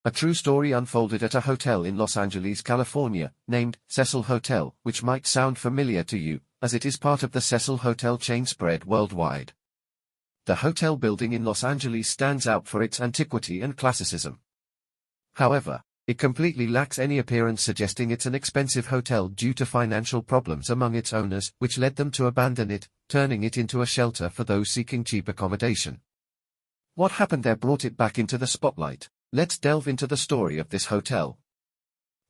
A true story unfolded at a hotel in Los Angeles, California, named Cecil Hotel, which might sound familiar to you, as it is part of the Cecil Hotel chain spread worldwide. The hotel building in Los Angeles stands out for its antiquity and classicism. However, it completely lacks any appearance suggesting it's an expensive hotel due to financial problems among its owners, which led them to abandon it, turning it into a shelter for those seeking cheap accommodation. What happened there brought it back into the spotlight. Let's delve into the story of this hotel.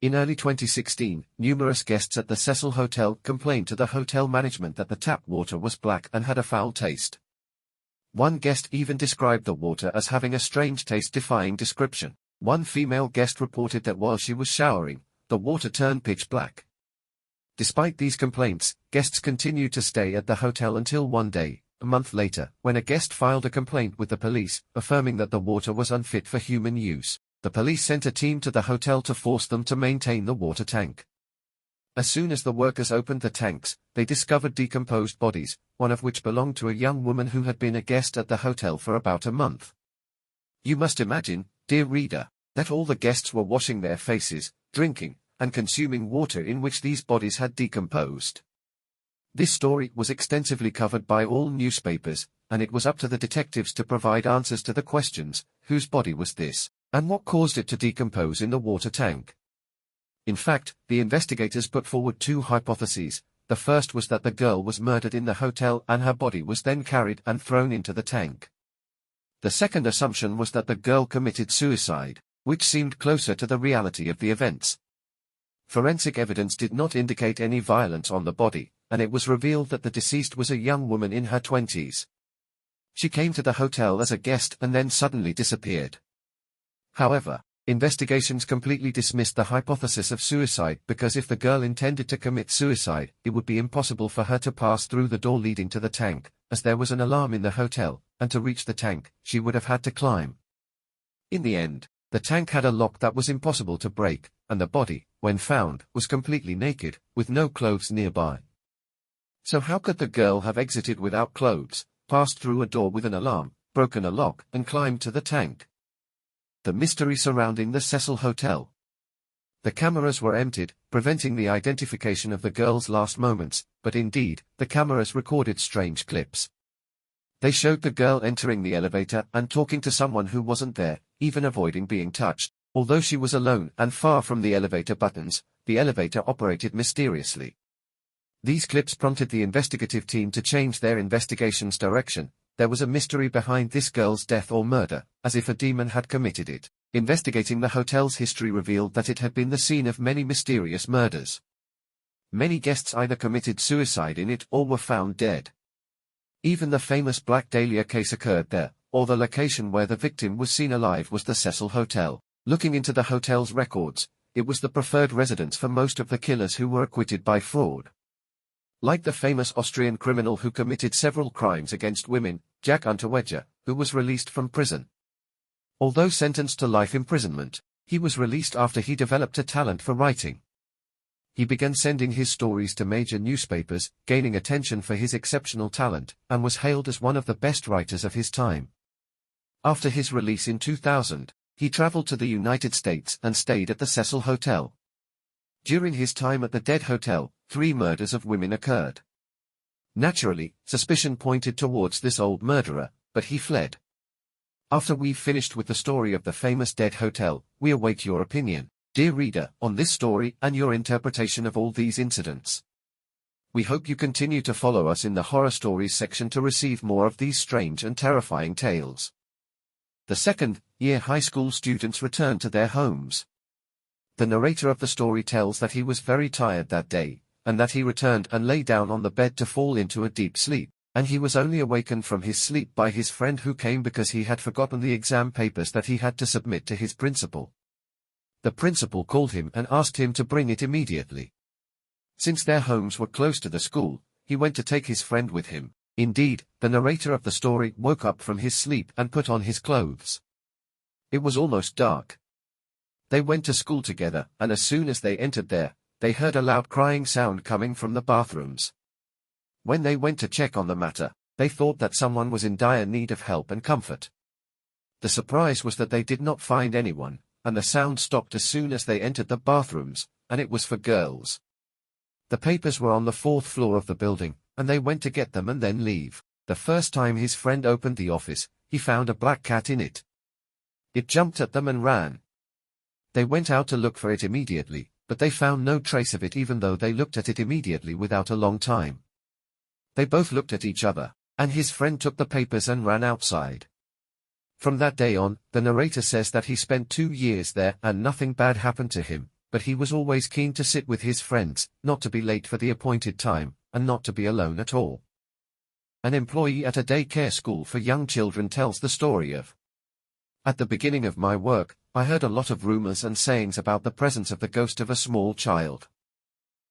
In early 2016, numerous guests at the Cecil Hotel complained to the hotel management that the tap water was black and had a foul taste. One guest even described the water as having a strange taste defying description. One female guest reported that while she was showering, the water turned pitch black. Despite these complaints, guests continued to stay at the hotel until one day, a month later, when a guest filed a complaint with the police, affirming that the water was unfit for human use. The police sent a team to the hotel to force them to maintain the water tank. As soon as the workers opened the tanks, they discovered decomposed bodies, one of which belonged to a young woman who had been a guest at the hotel for about a month. You must imagine, dear reader, that all the guests were washing their faces, drinking, and consuming water in which these bodies had decomposed. This story was extensively covered by all newspapers, and it was up to the detectives to provide answers to the questions: whose body was this, and what caused it to decompose in the water tank? In fact, the investigators put forward two hypotheses. The first was that the girl was murdered in the hotel and her body was then carried and thrown into the tank. The second assumption was that the girl committed suicide, which seemed closer to the reality of the events. Forensic evidence did not indicate any violence on the body, and it was revealed that the deceased was a young woman in her 20s. She came to the hotel as a guest and then suddenly disappeared. However, investigations completely dismissed the hypothesis of suicide because if the girl intended to commit suicide, it would be impossible for her to pass through the door leading to the tank, as there was an alarm in the hotel, and to reach the tank, she would have had to climb. In the end, the tank had a lock that was impossible to break, and the body, when found, was completely naked, with no clothes nearby. So how could the girl have exited without clothes, passed through a door with an alarm, broken a lock, and climbed to the tank? The mystery surrounding the Cecil Hotel. The cameras were emptied, preventing the identification of the girl's last moments, but indeed, the cameras recorded strange clips. They showed the girl entering the elevator and talking to someone who wasn't there, even avoiding being touched. Although she was alone and far from the elevator buttons, the elevator operated mysteriously. These clips prompted the investigative team to change their investigation's direction. There was a mystery behind this girl's death or murder, as if a demon had committed it. Investigating the hotel's history revealed that it had been the scene of many mysterious murders. Many guests either committed suicide in it or were found dead. Even the famous Black Dahlia case occurred there, or the location where the victim was seen alive was the Cecil Hotel. Looking into the hotel's records, it was the preferred residence for most of the killers who were acquitted by fraud. Like the famous Austrian criminal who committed several crimes against women, Jack Unterweger, who was released from prison. Although sentenced to life imprisonment, he was released after he developed a talent for writing. He began sending his stories to major newspapers, gaining attention for his exceptional talent, and was hailed as one of the best writers of his time. After his release in 2000, he traveled to the United States and stayed at the Cecil Hotel. During his time at the Dead Hotel, 3 murders of women occurred. Naturally, suspicion pointed towards this old murderer, but he fled. After we've finished with the story of the famous Dead Hotel, we await your opinion, dear reader, on this story and your interpretation of all these incidents. We hope you continue to follow us in the horror stories section to receive more of these strange and terrifying tales. The second-year high school students return to their homes. The narrator of the story tells that he was very tired that day, and that he returned and lay down on the bed to fall into a deep sleep, and he was only awakened from his sleep by his friend who came because he had forgotten the exam papers that he had to submit to his principal. The principal called him and asked him to bring it immediately. Since their homes were close to the school, he went to take his friend with him. Indeed, the narrator of the story woke up from his sleep and put on his clothes. It was almost dark. They went to school together, and as soon as they entered there, they heard a loud crying sound coming from the bathrooms. When they went to check on the matter, they thought that someone was in dire need of help and comfort. The surprise was that they did not find anyone, and the sound stopped as soon as they entered the bathrooms, and it was for girls. The papers were on the 4th floor of the building, and they went to get them and then leave. The first time his friend opened the office, he found a black cat in it. It jumped at them and ran. They went out to look for it immediately, but they found no trace of it even though they looked at it immediately without a long time. They both looked at each other, and his friend took the papers and ran outside. From that day on, the narrator says that he spent 2 years there and nothing bad happened to him, but he was always keen to sit with his friends, not to be late for the appointed time, and not to be alone at all. An employee at a daycare school for young children tells the story of, "At the beginning of my work, I heard a lot of rumors and sayings about the presence of the ghost of a small child.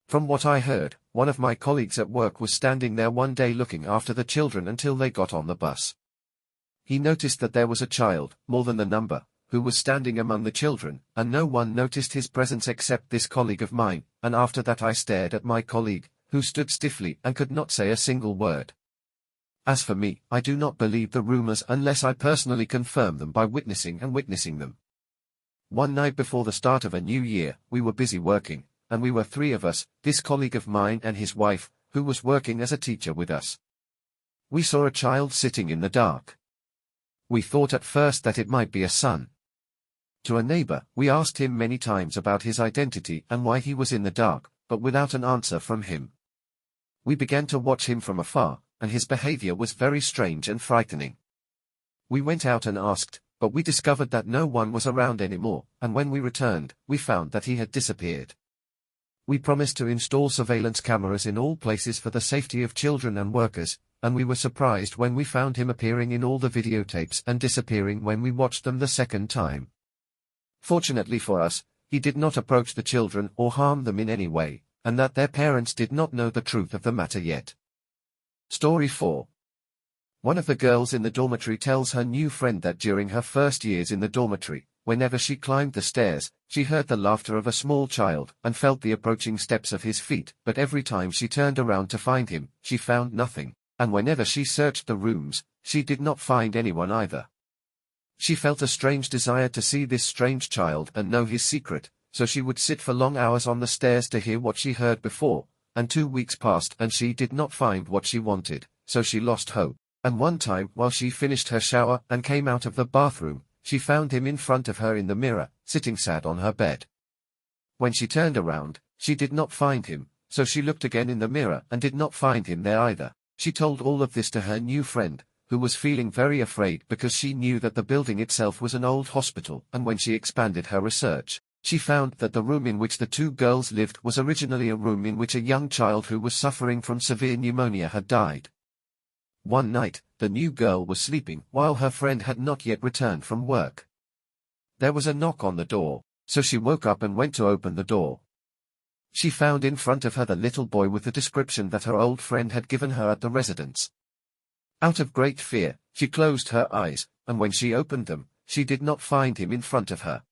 From what I heard, one of my colleagues at work was standing there one day looking after the children until they got on the bus. He noticed that there was a child, more than the number, who was standing among the children, and no one noticed his presence except this colleague of mine, and after that I stared at my colleague, who stood stiffly and could not say a single word. As for me, I do not believe the rumors unless I personally confirm them by witnessing them. One night before the start of a new year, we were busy working, and we were 3 of us, this colleague of mine and his wife, who was working as a teacher with us. We saw a child sitting in the dark. We thought at first that it might be a son. To a neighbor, we asked him many times about his identity and why he was in the dark, but without an answer from him. We began to watch him from afar, and his behavior was very strange and frightening. We went out and asked, but we discovered that no one was around anymore, and when we returned, we found that he had disappeared. We promised to install surveillance cameras in all places for the safety of children and workers, and we were surprised when we found him appearing in all the videotapes and disappearing when we watched them the second time. Fortunately for us, he did not approach the children or harm them in any way, and that their parents did not know the truth of the matter yet." Story 4. One of the girls in the dormitory tells her new friend that during her first years in the dormitory, whenever she climbed the stairs, she heard the laughter of a small child and felt the approaching steps of his feet, but every time she turned around to find him, she found nothing, and whenever she searched the rooms, she did not find anyone either. She felt a strange desire to see this strange child and know his secret, so she would sit for long hours on the stairs to hear what she heard before, and 2 weeks passed and she did not find what she wanted, so she lost hope. And one time, while she finished her shower and came out of the bathroom, she found him in front of her in the mirror, sitting sad on her bed. When she turned around, she did not find him, so she looked again in the mirror and did not find him there either. She told all of this to her new friend, who was feeling very afraid because she knew that the building itself was an old hospital, and when she expanded her research, she found that the room in which the 2 girls lived was originally a room in which a young child who was suffering from severe pneumonia had died. One night, the new girl was sleeping while her friend had not yet returned from work. There was a knock on the door, so she woke up and went to open the door. She found in front of her the little boy with the description that her old friend had given her at the residence. Out of great fear, she closed her eyes, and when she opened them, she did not find him in front of her.